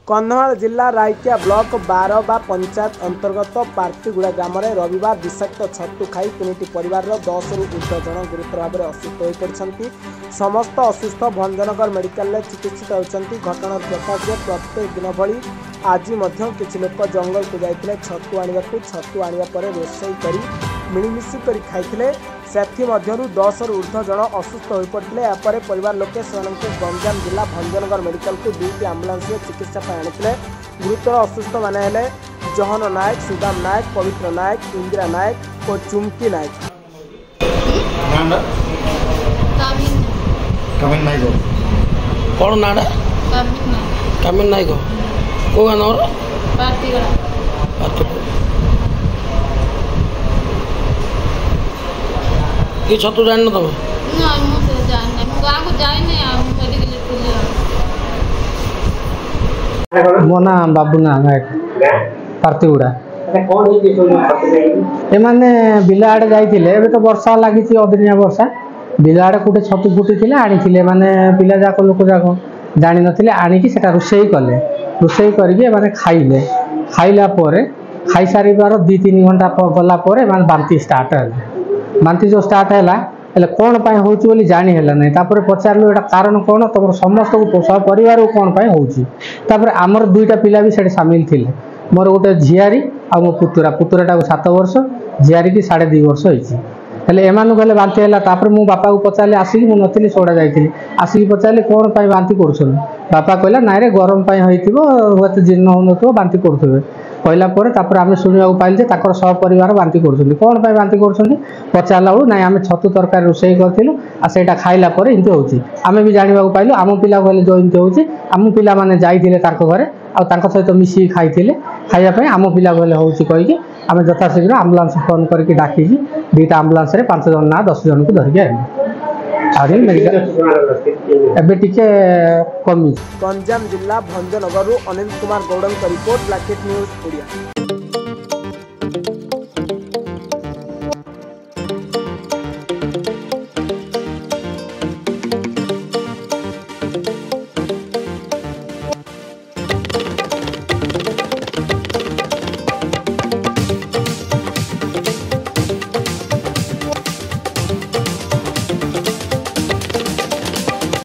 कंधमाल जिला रायकिया ब्लॉक 12 बा पंचायत अंतर्गत पार्टीगुड़ा ग्राम में रविवार विषाक्त छतु खाई 3टी परिवार 10 रु ऊर्ध्व जन गुरुतर भाव में असुस्थ हो पड़ते। समस्त असुस्थ भंजनगर मेडिकल चिकित्सित होती। घटना प्रकाश प्रत्येक दिन भली आज किसी लोक जंगल को जाते छतु आने छतु आने रोषे कर मिलमिशी कर खाई से 10 रु ऊर्ध्व जन असुस्थ हो पड़ते। यापर परिवार लोके गंजाम जिला भंजनगर मेडिकल को 2टी आम्बुलांस चिकित्सा आनी। गुरुतर असुस्थ माने हेले जहन नायक, सुदाम नायक, पवित्र नायक, इंदिरा नायक और चुमकी नायक। कौन नाड़ा कामिन नायक को गाना कि छतु जान तुम मो ना बाबूना नायक पार्टीगुड़ा एमाने बिल आड़े जाइए तो वर्षा लगी अदिनिया वर्षा बिल आड़े कूटे छतु फुटी आनी माने पिला जाक लोक जाक जानी नथिले आनिकी सेटा रोषेई कले रोषेई करके माने खाइले खाइला परे खाई सारिबार 2-3 घंटा गला परे माने बांती स्टार्ट है। बांती जो स्टार्ट है कौन पाई होची बोली जानी है ना तापर पचारू एटा कारण कौन तुम समस्त को सब परिवार को कौन पाई होची। तापर आमर 2टा पिला भी सेठी शामिल थिले मोर गोटे झियारी आ मो पुतुराटा 7 वर्ष झियारी की 2.5 वर्ष होईची। हेले एमानु गले बांती है तापर मो बापा को पचारे आसिक मु नथिली सोडा जाइथिली आसिक पचारे कौन पाई बांती करछन बापा कहला नाइ रे गरम पाई होइथिबो होत जीर्ण होनथो बांती करथबे कहला परे तापर आमे सुनिया को पाइल जे ताकर सब परिवार बांती करछन कौन पाई बांती करछन पचारला नाइ आमे छतु तरकारी रोषेई करथिलु आ सेटा खाइला परे इनते होची। आमे भी जानिबा को पाइलु आम पिला कहले जो इनते होची आम पिला माने जाइथिले ताको घरे आ ताको सहित मिसी खाइथिले खाइया पई आम पिला कहले होची कहिके आमे यथाशीघ्र आम्बुलांस फोन करके डाकी 2टा आम्बुलांस रे 5 जन ना 10 जन को धरके आइलु मेडिकल एबे टिके कमी। गंजाम जिला भंजनगर अनिल कुमार गौड़ रिपोर्ट ब्लैकेट न्यूज ओडिया।